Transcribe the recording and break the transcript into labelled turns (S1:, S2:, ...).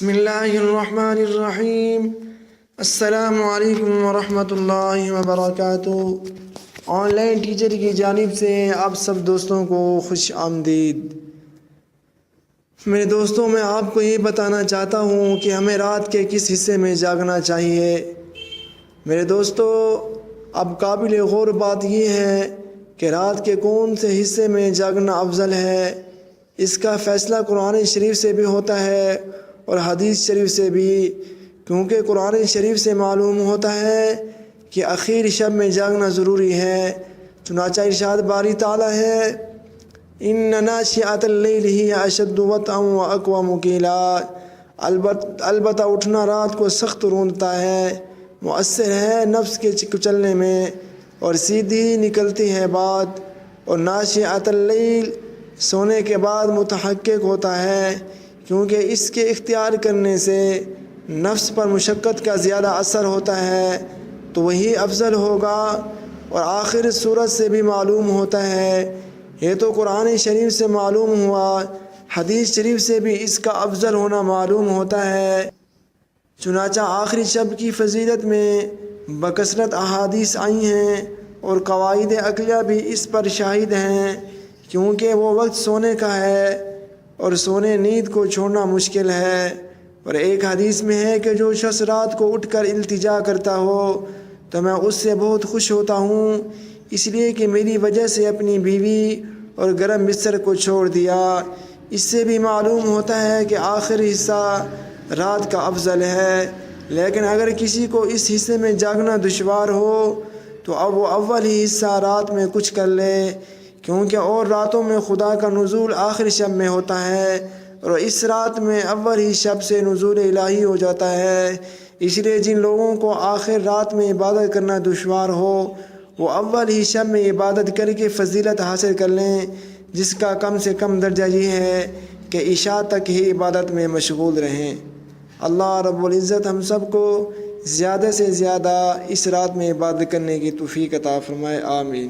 S1: بسم اللہ الرحمن الرحیم۔ السلام علیکم ورحمۃ اللہ وبرکاتہ۔ آن لائن ٹیچر کی جانب سے آپ سب دوستوں کو خوش آمدید۔ میرے دوستوں، میں آپ کو یہ بتانا چاہتا ہوں کہ ہمیں رات کے کس حصے میں جاگنا چاہیے۔ میرے دوستو، اب قابل غور بات یہ ہے کہ رات کے کون سے حصے میں جاگنا افضل ہے۔ اس کا فیصلہ قرآن شریف سے بھی ہوتا ہے اور حدیث شریف سے بھی، کیونکہ قرآن شریف سے معلوم ہوتا ہے کہ آخر شب میں جاگنا ضروری ہے۔ چنانچہ ارشاد باری تعالیٰ ہے، ان ناشئۃ اللیل ہی اشد وطئا واقوم قیلا۔ البتہ اٹھنا رات کو سخت روندتا ہے، مؤثر ہے نفس کے کچلنے میں اور سیدھی نکلتی ہے بات۔ اور ناشئۃ اللیل سونے کے بعد متحقق ہوتا ہے، کیونکہ اس کے اختیار کرنے سے نفس پر مشقت کا زیادہ اثر ہوتا ہے، تو وہی افضل ہوگا۔ اور آخر سورت سے بھی معلوم ہوتا ہے، یہ تو قرآن شریف سے معلوم ہوا، حدیث شریف سے بھی اس کا افضل ہونا معلوم ہوتا ہے۔ چنانچہ آخری شب کی فضیلت میں بکثرت احادیث آئی ہیں اور قواعد عقلیہ بھی اس پر شاہد ہیں، کیونکہ وہ وقت سونے کا ہے اور سونے نیند کو چھوڑنا مشکل ہے۔ اور ایک حدیث میں ہے کہ جو شخص رات کو اٹھ کر التجا کرتا ہو تو میں اس سے بہت خوش ہوتا ہوں، اس لیے کہ میری وجہ سے اپنی بیوی اور گرم بستر کو چھوڑ دیا۔ اس سے بھی معلوم ہوتا ہے کہ آخری حصہ رات کا افضل ہے، لیکن اگر کسی کو اس حصے میں جاگنا دشوار ہو تو اب وہ اول ہی حصہ رات میں کچھ کر لے، کیونکہ اور راتوں میں خدا کا نزول آخری شب میں ہوتا ہے اور اس رات میں اول ہی شب سے نزول الہی ہو جاتا ہے۔ اس لیے جن لوگوں کو آخر رات میں عبادت کرنا دشوار ہو وہ اول ہی شب میں عبادت کر کے فضیلت حاصل کر لیں، جس کا کم سے کم درجہ یہ ہے کہ عشاء تک ہی عبادت میں مشغول رہیں۔ اللہ رب العزت ہم سب کو زیادہ سے زیادہ اس رات میں عبادت کرنے کی توفیق عطا فرمائے، آمین۔